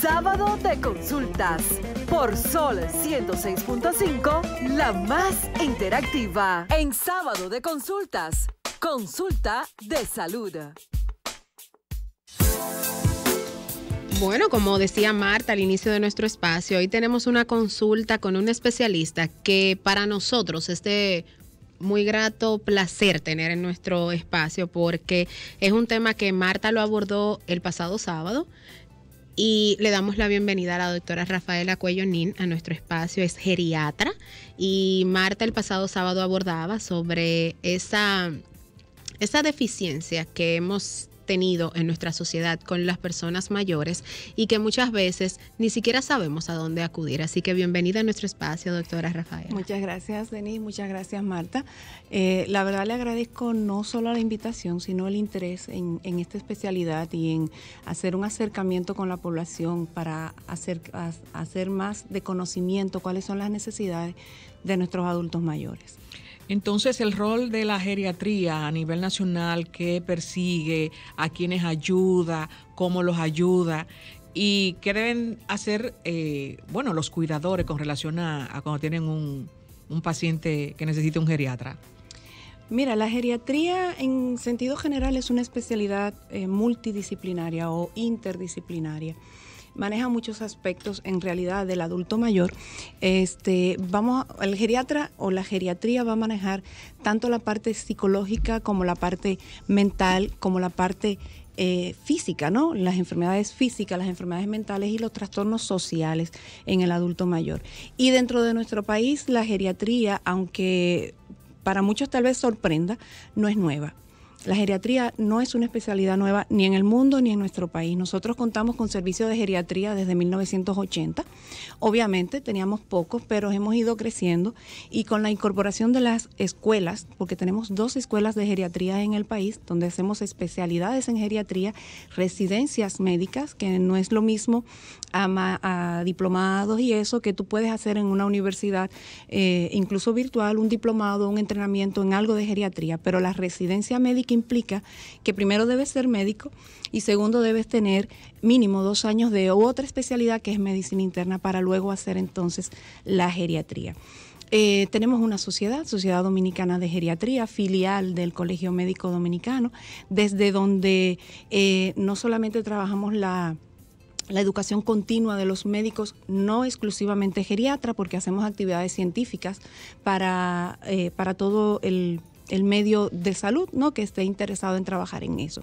Sábado de consultas por Sol 106.5, la más interactiva. En Sábado de consultas, consulta de salud. Bueno, como decía Marta al inicio de nuestro espacio, hoy tenemos una consulta con un especialista que para nosotros es de muy grato placer tener en nuestro espacio, porque es un tema que Marta lo abordó el pasado sábado. Y le damos la bienvenida a la doctora Rafaela Cuello Nin a nuestro espacio. Es geriatra, y Marta el pasado sábado abordaba sobre esa deficiencia que hemos tenido en nuestra sociedad con las personas mayores y que muchas veces ni siquiera sabemos a dónde acudir. Así que bienvenida a nuestro espacio, doctora Rafaela. Muchas gracias, Denise. Muchas gracias, Marta. La verdad le agradezco no solo la invitación, sino el interés en esta especialidad y en hacer un acercamiento con la población para hacer más de conocimiento cuáles son las necesidades de nuestros adultos mayores. Entonces, el rol de la geriatría a nivel nacional, ¿qué persigue? ¿A quiénes ayuda? ¿Cómo los ayuda? ¿Y qué deben hacer los cuidadores con relación a cuando tienen un paciente que necesita un geriatra? Mira, la geriatría en sentido general es una especialidad multidisciplinaria o interdisciplinaria. Maneja muchos aspectos en realidad del adulto mayor. El geriatra o la geriatría va a manejar tanto la parte psicológica como la parte mental, como la parte física, ¿no? Las enfermedades físicas, las enfermedades mentales y los trastornos sociales en el adulto mayor. Y dentro de nuestro país, la geriatría, aunque para muchos tal vez sorprenda, no es nueva. La geriatría no es una especialidad nueva ni en el mundo ni en nuestro país. Nosotros contamos con servicios de geriatría desde 1980. Obviamente teníamos pocos, pero hemos ido creciendo, y con la incorporación de las escuelas, porque tenemos 2 escuelas de geriatría en el país, donde hacemos especialidades en geriatría, residencias médicas, que no es lo mismo a diplomados y eso que tú puedes hacer en una universidad, incluso virtual, un diplomado, un entrenamiento en algo de geriatría, pero la residencia médica implica que primero debes ser médico y segundo debes tener mínimo 2 años de otra especialidad que es medicina interna para luego hacer entonces la geriatría. Tenemos una Sociedad Dominicana de Geriatría, filial del Colegio Médico Dominicano, desde donde no solamente trabajamos la educación continua de los médicos, no exclusivamente geriatra, porque hacemos actividades científicas para todo el medio de salud, ¿no?, que esté interesado en trabajar en eso.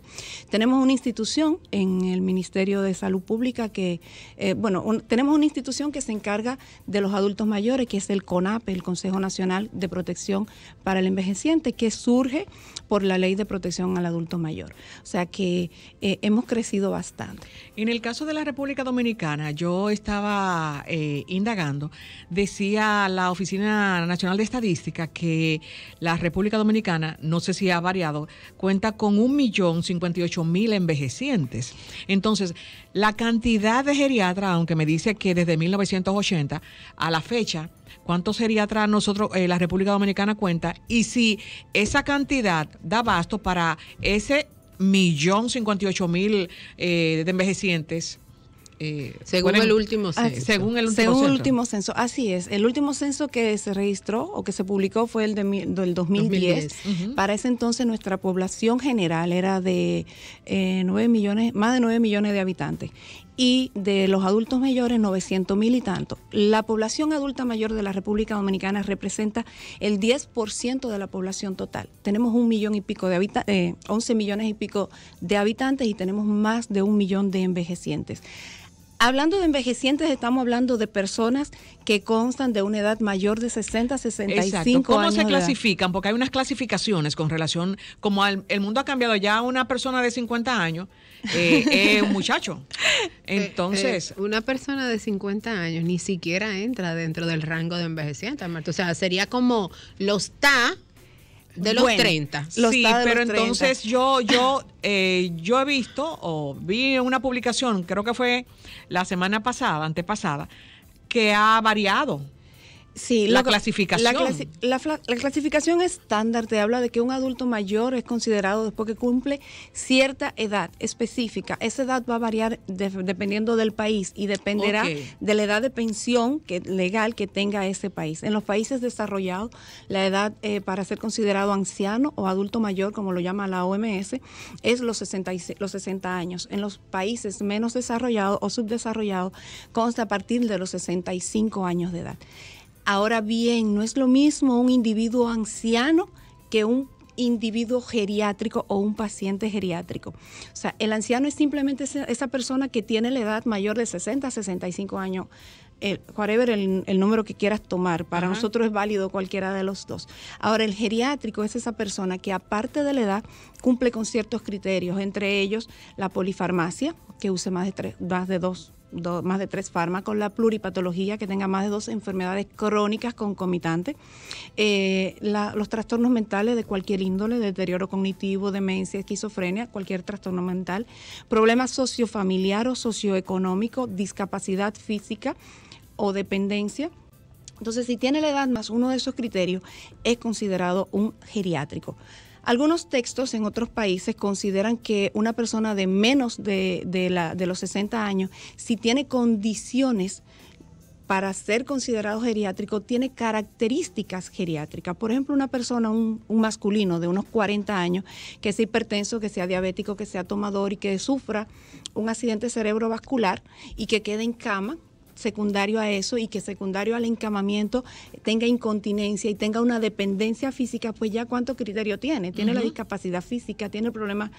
Tenemos una institución en el Ministerio de Salud Pública tenemos una institución que se encarga de los adultos mayores, que es el CONAPE, el Consejo Nacional de Protección para el Envejeciente, que surge por la Ley de Protección al Adulto Mayor. O sea que hemos crecido bastante. En el caso de la República Dominicana, yo estaba indagando, decía la Oficina Nacional de Estadística que la República Dominicana, no sé si ha variado, cuenta con 1.058.000 envejecientes. Entonces, la cantidad de geriatras, aunque me dice que desde 1980 a la fecha, ¿cuántos geriatras la República Dominicana cuenta? Y si esa cantidad da abasto para ese 1.058.000 de envejecientes. Según el último censo. Según el último censo, así es. El último censo que se registró o que se publicó fue el del 2010. Uh-huh. Para ese entonces nuestra población general era de más de 9 millones de habitantes. Y de los adultos mayores, 900.000 y tanto. La población adulta mayor de la República Dominicana representa el 10% de la población total. Tenemos 11 millones y pico de habitantes y tenemos más de 1 millón de envejecientes. Hablando de envejecientes, estamos hablando de personas que constan de una edad mayor de 60 a 65 Exacto. ¿Cómo años. ¿Cómo se clasifican? Porque hay unas clasificaciones con relación, como el mundo ha cambiado, ya una persona de 50 años es un muchacho. Entonces, una persona de 50 años ni siquiera entra dentro del rango de envejecientes, Marta. O sea, sería como los TAA de los 30. Sí, pero entonces yo he visto o vi una publicación, creo que fue la semana pasada, antepasada, que ha variado. Sí, la clasificación. La clasificación estándar te habla de que un adulto mayor es considerado después que cumple cierta edad específica. Esa edad va a variar dependiendo del país y dependerá de la edad de pensión legal que tenga ese país. En los países desarrollados, la edad para ser considerado anciano o adulto mayor, como lo llama la OMS, es los 60 años. En los países menos desarrollados o subdesarrollados, consta a partir de los 65 años de edad. Ahora bien, no es lo mismo un individuo anciano que un individuo geriátrico o un paciente geriátrico. O sea, el anciano es simplemente esa persona que tiene la edad mayor de 60 a 65 años, whatever el número que quieras tomar. Para nosotros es válido cualquiera de los dos. Ahora, el geriátrico es esa persona que aparte de la edad cumple con ciertos criterios, entre ellos la polifarmacia, que use más de 3 fármacos, la pluripatología, que tenga más de 2 enfermedades crónicas concomitantes, los trastornos mentales de cualquier índole, deterioro cognitivo, demencia, esquizofrenia, cualquier trastorno mental, problemas sociofamiliar o socioeconómico, discapacidad física o dependencia. Entonces, si tiene la edad más uno de esos criterios, es considerado un geriátrico. Algunos textos en otros países consideran que una persona de menos de los 60 años, si tiene condiciones para ser considerado geriátrico, tiene características geriátricas. Por ejemplo, una persona, un masculino de unos 40 años, que sea hipertenso, que sea diabético, que sea tomador y que sufra un accidente cerebrovascular y que quede en cama, secundario a eso, y que secundario al encamamiento tenga incontinencia y tenga una dependencia física, pues ya cuánto criterio tiene. Tiene la discapacidad física, tiene el problema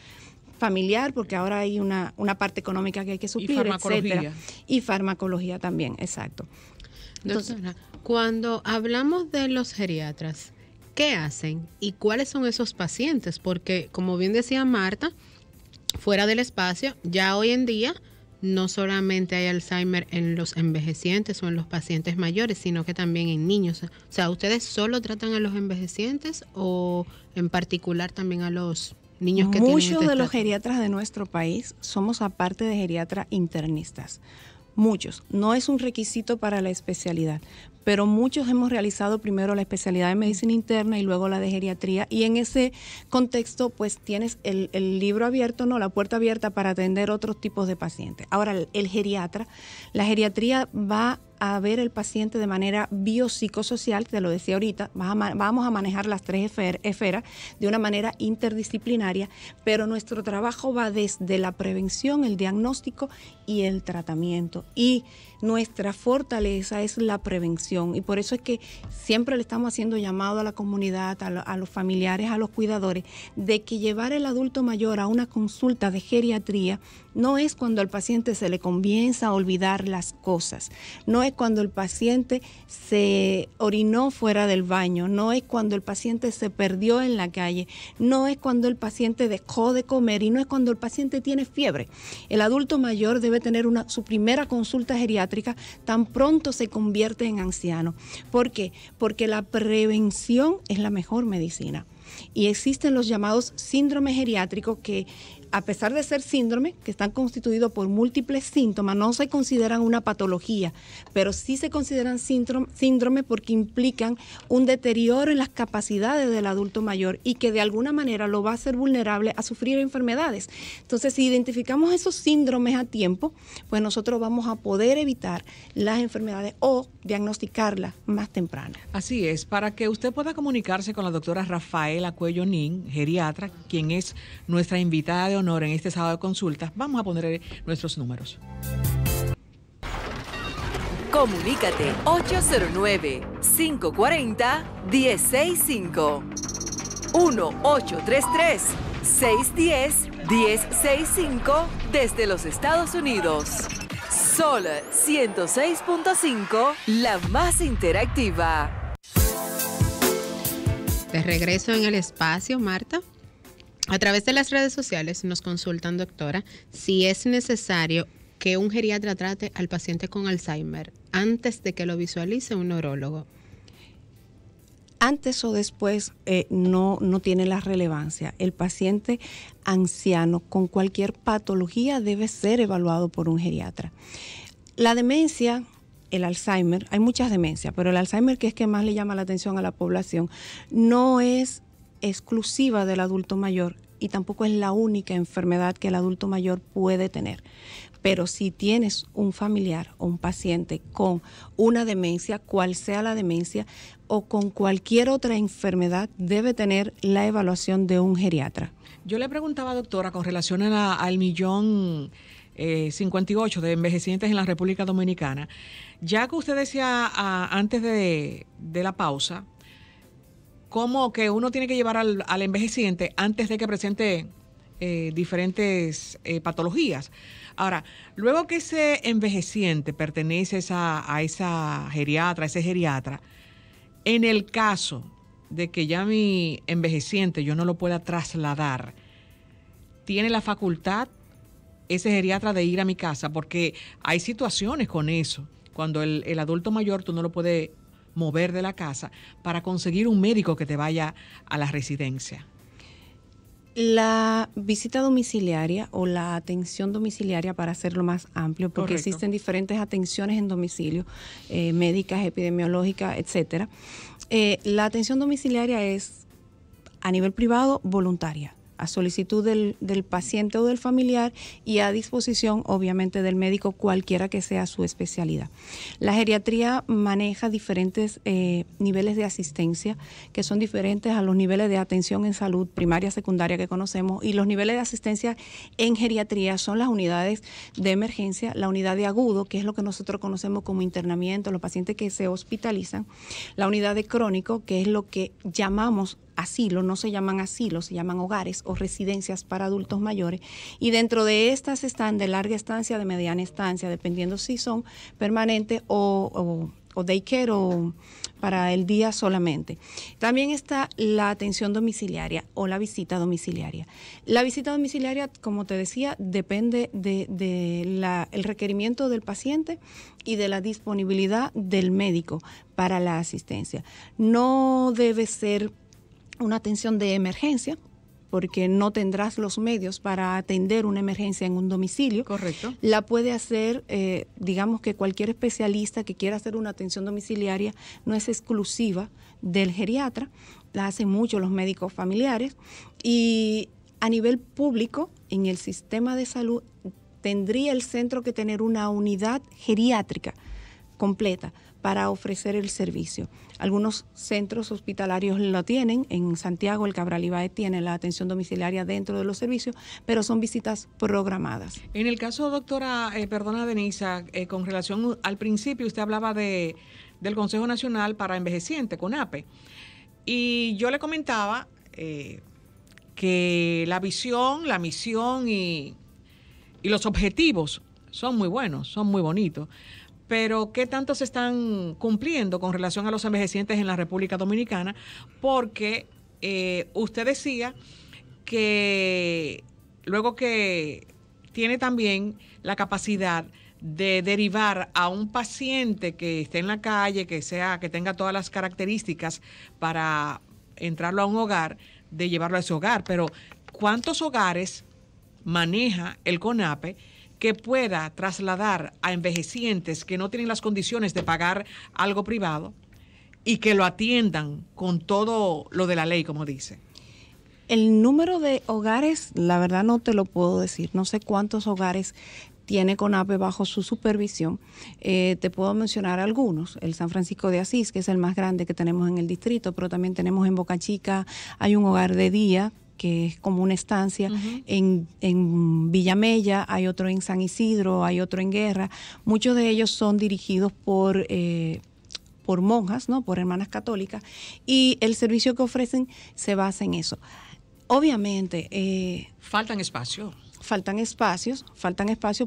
familiar, porque ahora hay una parte económica que hay que suplir, etcétera. Y farmacología también, exacto. Entonces, doctora, cuando hablamos de los geriatras, ¿qué hacen y cuáles son esos pacientes? Porque, como bien decía Marta, fuera del espacio, ya hoy en día no solamente hay Alzheimer en los envejecientes o en los pacientes mayores, sino que también en niños. O sea, ¿ustedes solo tratan a los envejecientes o en particular también a los niños que tienen Muchos de los geriatras de nuestro país somos aparte de geriatras internistas. Muchos. No es un requisito para la especialidad, pero muchos hemos realizado primero la especialidad de medicina interna y luego la de geriatría, y en ese contexto pues tienes el libro abierto, no, la puerta abierta para atender otros tipos de pacientes. Ahora, el geriatra, la geriatría va a ver el paciente de manera biopsicosocial, te lo decía ahorita, vamos a manejar las 3 esferas de una manera interdisciplinaria, pero nuestro trabajo va desde la prevención, el diagnóstico y el tratamiento, y nuestra fortaleza es la prevención, y por eso es que siempre le estamos haciendo llamado a la comunidad, a los familiares, a los cuidadores, de que llevar el adulto mayor a una consulta de geriatría no es cuando al paciente se le comienza a olvidar las cosas, no es cuando el paciente se orinó fuera del baño, no es cuando el paciente se perdió en la calle, no es cuando el paciente dejó de comer y no es cuando el paciente tiene fiebre. El adulto mayor debe tener su primera consulta geriátrica tan pronto se convierte en anciano. ¿Por qué? Porque la prevención es la mejor medicina. Y existen los llamados síndromes geriátricos que, a pesar de ser síndromes, que están constituidos por múltiples síntomas, no se consideran una patología, pero sí se consideran síndromes porque implican un deterioro en las capacidades del adulto mayor y que de alguna manera lo va a hacer vulnerable a sufrir enfermedades. Entonces, si identificamos esos síndromes a tiempo, pues nosotros vamos a poder evitar las enfermedades o diagnosticarlas más temprano. Así es, para que usted pueda comunicarse con la doctora Rafaela Cuello Nin, geriatra, quien es nuestra invitada de honor en este sábado de consultas, vamos a poner nuestros números. Comunícate 809-540-1065. 1-833-610-1065 desde los Estados Unidos. Sol 106.5, la más interactiva. De regreso en el espacio, Marta. A través de las redes sociales nos consultan, doctora, si es necesario que un geriatra trate al paciente con Alzheimer antes de que lo visualice un neurólogo. Antes o después no tiene la relevancia. El paciente anciano con cualquier patología debe ser evaluado por un geriatra. La demencia el Alzheimer, hay muchas demencias, pero el Alzheimer, que es que más le llama la atención a la población, no es exclusiva del adulto mayor y tampoco es la única enfermedad que el adulto mayor puede tener. Pero si tienes un familiar o un paciente con una demencia, cual sea la demencia, o con cualquier otra enfermedad, debe tener la evaluación de un geriatra. Yo le preguntaba, doctora, con relación al 1.058.000 de envejecientes en la República Dominicana, ya que usted decía antes de la pausa, cómo que uno tiene que llevar al envejeciente antes de que presente diferentes patologías. Ahora, luego que ese envejeciente pertenece a esa geriatra, ese geriatra, en el caso de que ya mi envejeciente yo no lo pueda trasladar, ¿tiene la facultad ese geriatra de ir a mi casa? Porque hay situaciones con eso, cuando el adulto mayor tú no lo puedes mover de la casa para conseguir un médico que te vaya a la residencia. La visita domiciliaria o la atención domiciliaria, para hacerlo más amplio, porque Correcto. existen diferentes atenciones en domicilio, médicas, epidemiológicas, etcétera. La atención domiciliaria es a nivel privado voluntaria, a solicitud del paciente o del familiar y a disposición, obviamente, del médico, cualquiera que sea su especialidad. La geriatría maneja diferentes niveles de asistencia que son diferentes a los niveles de atención en salud primaria, secundaria que conocemos, y los niveles de asistencia en geriatría son las unidades de emergencia, la unidad de agudo, que es lo que nosotros conocemos como internamiento, los pacientes que se hospitalizan, la unidad de crónico, que es lo que llamamos asilo, no se llaman asilos, se llaman hogares o residencias para adultos mayores, y dentro de estas están de larga estancia, de mediana estancia, dependiendo si son permanentes o daycare o para el día solamente. También está la atención domiciliaria o la visita domiciliaria. La visita domiciliaria, como te decía, depende el requerimiento del paciente y de la disponibilidad del médico para la asistencia. No debe ser una atención de emergencia, porque no tendrás los medios para atender una emergencia en un domicilio. Correcto. La puede hacer, digamos que cualquier especialista que quiera hacer una atención domiciliaria, no es exclusiva del geriatra, la hacen mucho los médicos familiares, y a nivel público, en el sistema de salud, tendría el centro que tener una unidad geriátrica completa para ofrecer el servicio. Algunos centros hospitalarios lo tienen, en Santiago el Cabral Ibáez tiene la atención domiciliaria dentro de los servicios, pero son visitas programadas. En el caso, doctora, perdona Denisa, con relación al principio usted hablaba del Consejo Nacional para Envejecientes, CONAPE, y yo le comentaba que la visión, la misión y los objetivos son muy buenos, son muy bonitos, pero ¿qué tanto se están cumpliendo con relación a los envejecientes en la República Dominicana? Porque usted decía que luego que tiene también la capacidad de derivar a un paciente que esté en la calle, que tenga todas las características para entrarlo a un hogar, de llevarlo a ese hogar. Pero ¿cuántos hogares maneja el CONAPE que pueda trasladar a envejecientes que no tienen las condiciones de pagar algo privado y que lo atiendan con todo lo de la ley, como dice? El número de hogares, la verdad no te lo puedo decir. No sé cuántos hogares tiene CONAPE bajo su supervisión. Te puedo mencionar algunos. El San Francisco de Asís, que es el más grande que tenemos en el distrito, pero también tenemos en Boca Chica, hay un hogar de día que es como una estancia. Uh-huh. En Villamella hay otro en San Isidro, hay otro en Guerra. Muchos de ellos son dirigidos por monjas, ¿no? Por hermanas católicas, y el servicio que ofrecen se basa en eso. Obviamente faltan espacios. Faltan espacios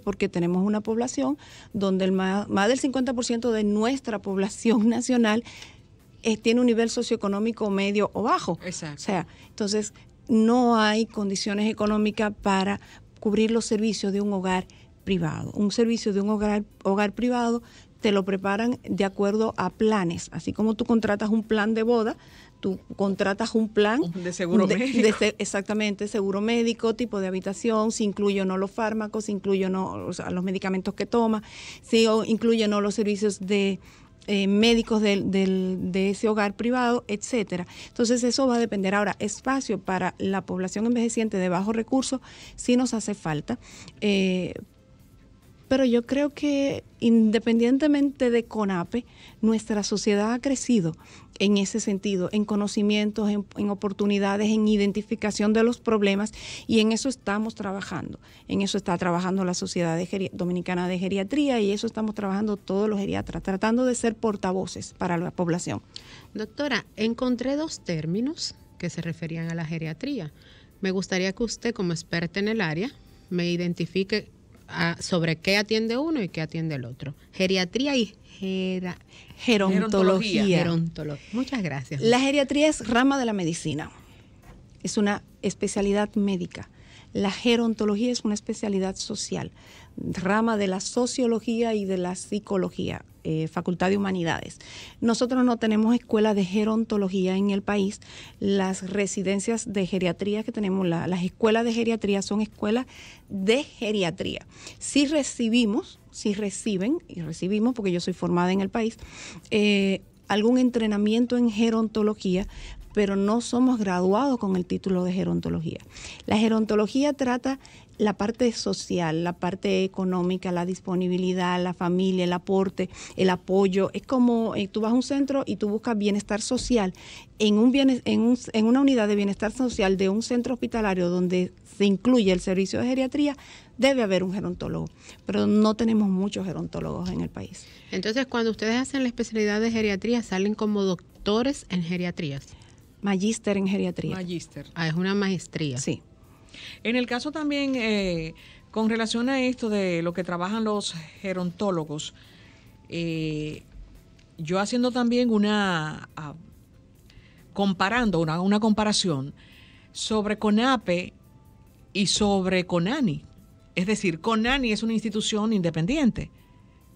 porque tenemos una población donde más del 50% de nuestra población nacional tiene un nivel socioeconómico medio o bajo. Exacto. O sea, entonces no hay condiciones económicas para cubrir los servicios de un hogar privado. Un servicio de un hogar privado te lo preparan de acuerdo a planes. Así como tú contratas un plan de boda, tú contratas un plan de seguro médico. Exactamente, seguro médico, tipo de habitación, si incluye o no los fármacos, si incluye o no, o sea, los medicamentos que toma, si incluye o no los servicios de médicos de ese hogar privado, etcétera. Entonces eso va a depender. Ahora, espacio para la población envejeciente de bajos recursos sí nos hace falta. Pero yo creo que independientemente de CONAPE, nuestra sociedad ha crecido en ese sentido, en conocimientos, en oportunidades, en identificación de los problemas, y en eso estamos trabajando. En eso está trabajando la Sociedad Dominicana de Geriatría, y eso estamos trabajando todos los geriatras, tratando de ser portavoces para la población. Doctora, encontré 2 términos que se referían a la geriatría. Me gustaría que usted, como experta en el área, me identifique sobre qué atiende uno y qué atiende el otro. Geriatría y gerontología. Muchas gracias. La geriatría es rama de la medicina. Es una especialidad médica. La gerontología es una especialidad social, rama de la sociología y de la psicología, Facultad de Humanidades. Nosotros no tenemos escuela de gerontología en el país. Las residencias de geriatría que tenemos, las escuelas de geriatría son escuelas de geriatría. Sí reciben, y recibimos, porque yo soy formada en el país, algún entrenamiento en gerontología, pero no somos graduados con el título de gerontología. La gerontología trata la parte social, la parte económica, la disponibilidad, la familia, el aporte, el apoyo. Es como tú vas a un centro y tú buscas bienestar social. En una unidad de bienestar social de un centro hospitalario donde se incluye el servicio de geriatría, debe haber un gerontólogo, pero no tenemos muchos gerontólogos en el país. Entonces, cuando ustedes hacen la especialidad de geriatría, ¿salen como doctores en geriatrías? Magíster en geriatría. Magíster. Es una maestría. Sí. En el caso también, con relación a esto de lo que trabajan los gerontólogos, yo haciendo también comparando una comparación sobre CONAPE y sobre CONANI. Es decir, CONANI es una institución independiente.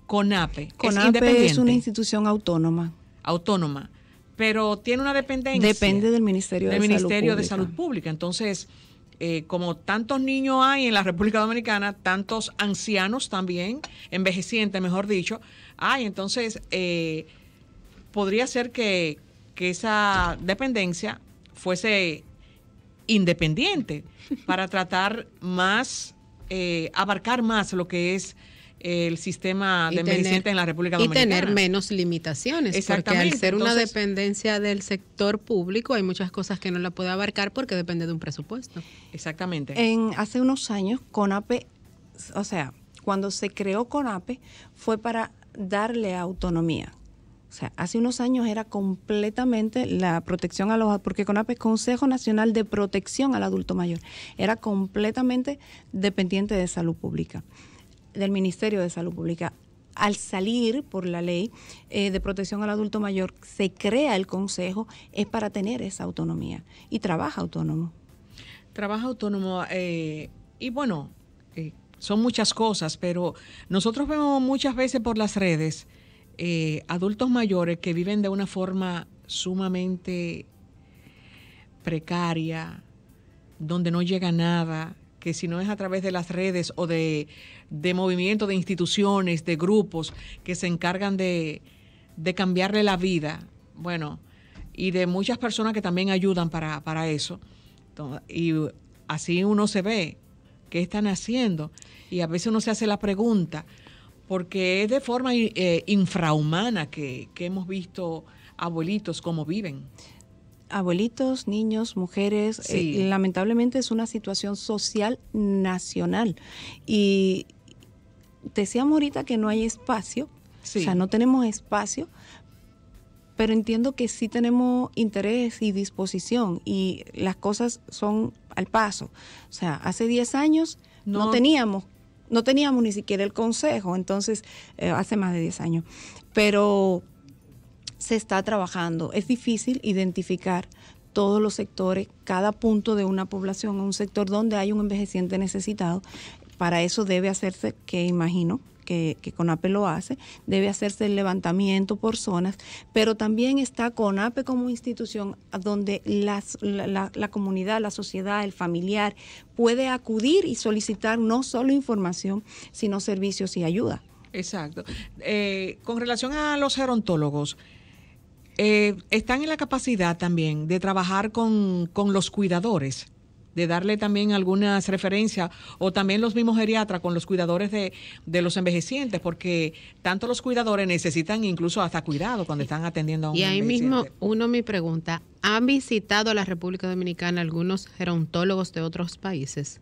CONAPE es independiente. Es una institución autónoma. Autónoma. Pero tiene una dependencia. Depende del Ministerio de Salud Pública. Entonces, como tantos niños hay en la República Dominicana, tantos ancianos también, envejecientes, mejor dicho, hay. Entonces, podría ser que esa dependencia fuese independiente para tratar más, abarcar más lo que es el sistema de envejecientes en la República Dominicana. Y tener menos limitaciones, porque al ser una dependencia del sector público hay muchas cosas que no la puede abarcar porque depende de un presupuesto. Exactamente. Hace unos años, CONAPE, o sea, cuando se creó CONAPE fue para darle autonomía. O sea, hace unos años era completamente la protección a los, porque CONAPE es Consejo Nacional de Protección al Adulto Mayor, era completamente dependiente de salud pública, del Ministerio de Salud Pública. Al salir por la ley de protección al adulto mayor, se crea el consejo, es para tener esa autonomía y trabaja autónomo. Trabaja autónomo y bueno, son muchas cosas, pero nosotros vemos muchas veces por las redes adultos mayores que viven de una forma sumamente precaria, donde no llega nada, que si no es a través de las redes o de movimientos, de instituciones, de grupos que se encargan de cambiarle la vida, bueno, y de muchas personas que también ayudan para eso. Y así uno se ve qué están haciendo y a veces uno se hace la pregunta, porque es de forma infrahumana que hemos visto abuelitos cómo viven. Abuelitos, niños, mujeres, sí. Lamentablemente es una situación social nacional. Y decíamos ahorita que no hay espacio, sí. O sea, no tenemos espacio, pero entiendo que sí tenemos interés y disposición y las cosas son al paso. O sea, hace 10 años no teníamos ni siquiera el consejo, entonces hace más de 10 años, pero se está trabajando. Es difícil identificar todos los sectores, cada punto de una población, un sector donde hay un envejeciente necesitado, para eso debe hacerse, que imagino que CONAPE lo hace, debe hacerse el levantamiento por zonas, pero también está CONAPE como institución donde la comunidad, la sociedad, el familiar puede acudir y solicitar no solo información, sino servicios y ayuda. Exacto. Con relación a los gerontólogos, están en la capacidad también de trabajar con los cuidadores, de darle también algunas referencias, o también los mismos geriatras con los cuidadores de los envejecientes, porque tanto los cuidadores necesitan incluso hasta cuidado cuando están atendiendo a un envejeciente. Y ahí mismo me pregunta, ¿han visitado la República Dominicana algunos gerontólogos de otros países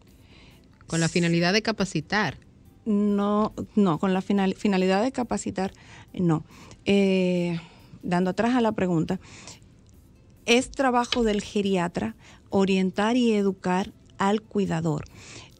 con la finalidad de capacitar? No, con la finalidad de capacitar, no. Dando atrás a la pregunta, es trabajo del geriatra orientar y educar al cuidador.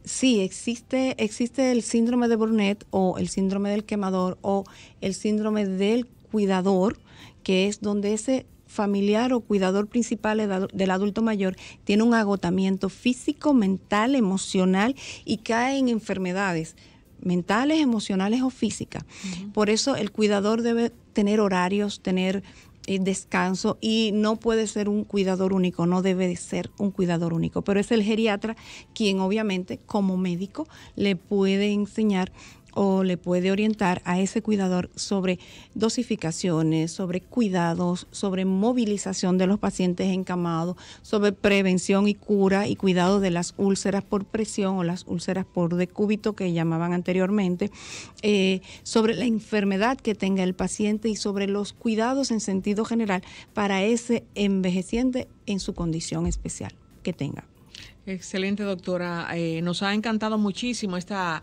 Sí, existe el síndrome de Burnet o el síndrome del quemador o el síndrome del cuidador, que es donde ese familiar o cuidador principal del adulto mayor tiene un agotamiento físico, mental, emocional y cae en enfermedades mentales, emocionales o físicas. Por eso el cuidador debe tener horarios, tener descanso, y no puede ser un cuidador único, no debe de ser un cuidador único, pero es el geriatra quien obviamente como médico le puede enseñar o le puede orientar a ese cuidador sobre dosificaciones, sobre cuidados, sobre movilización de los pacientes encamados, sobre prevención y cura y cuidado de las úlceras por presión o las úlceras por decúbito que llamaban anteriormente, sobre la enfermedad que tenga el paciente y sobre los cuidados en sentido general para ese envejeciente en su condición especial que tenga. Excelente, doctora. Nos ha encantado muchísimo esta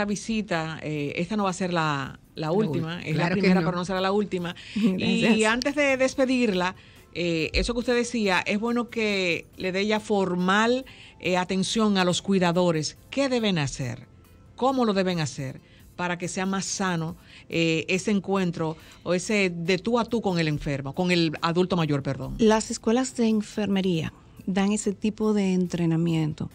visita. Esta no va a ser la última, es claro la primera, no. pero no será la última. Gracias. Y antes de despedirla, eso que usted decía, es bueno que le dé ya formal atención a los cuidadores. ¿Qué deben hacer? ¿Cómo lo deben hacer? Para que sea más sano ese encuentro o ese de tú a tú con el enfermo, con el adulto mayor, perdón. Las escuelas de enfermería dan ese tipo de entrenamiento.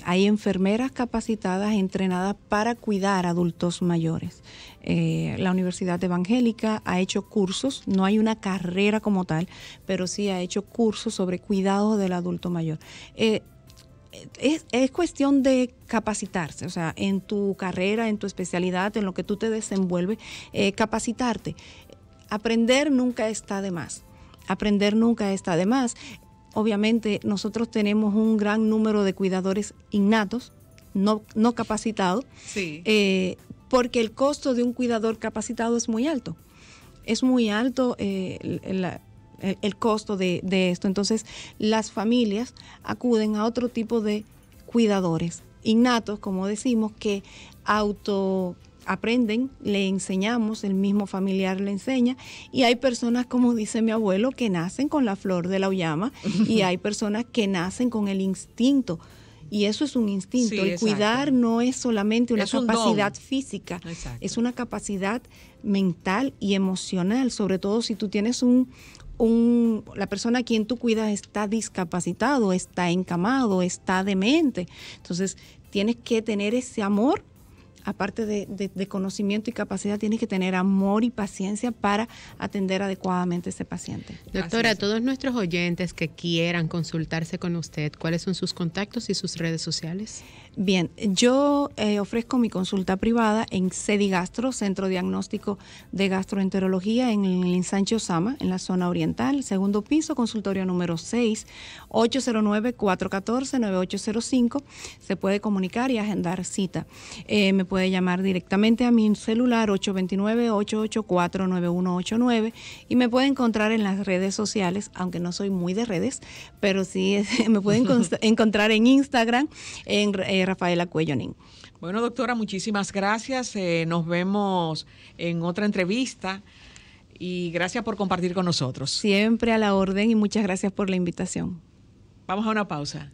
Hay enfermeras capacitadas, entrenadas para cuidar a adultos mayores. La Universidad Evangélica ha hecho cursos, no hay una carrera como tal, pero sí ha hecho cursos sobre cuidado del adulto mayor. Es cuestión de capacitarse, o sea, en tu carrera, en tu especialidad, en lo que tú te desenvuelves, capacitarte. Aprender nunca está de más. Aprender nunca está de más. Obviamente nosotros tenemos un gran número de cuidadores innatos, no capacitados, Sí. Porque el costo de un cuidador capacitado es muy alto. Es muy alto el costo de esto. Entonces las familias acuden a otro tipo de cuidadores innatos, como decimos, que aprenden, le enseñamos, el mismo familiar le enseña, y hay personas, como dice mi abuelo, que nacen con la flor de la auyama y hay personas que nacen con el instinto, y eso es un instinto. Sí, el exacto. Cuidar no es solamente una capacidad física, Exacto. es una capacidad mental y emocional, sobre todo si tú tienes la persona a quien tú cuidas está discapacitado, está encamado, está demente. Entonces tienes que tener ese amor. Aparte de conocimiento y capacidad, tienes que tener amor y paciencia para atender adecuadamente a ese paciente. Doctora, todos nuestros oyentes que quieran consultarse con usted, ¿cuáles son sus contactos y sus redes sociales? Bien, yo ofrezco mi consulta privada en CEDIGastro, Centro Diagnóstico de Gastroenterología, en el Ensanche Osama, en la zona oriental, segundo piso, consultorio número 6, 809-414-9805. Se puede comunicar y agendar cita. Me puede llamar directamente a mi celular 829-884-9189 y me puede encontrar en las redes sociales, aunque no soy muy de redes, pero sí me pueden encontrar en Instagram, en Rafaela Cuellonín. Bueno, doctora, muchísimas gracias. Nos vemos en otra entrevista y gracias por compartir con nosotros. Siempre a la orden y muchas gracias por la invitación. Vamos a una pausa.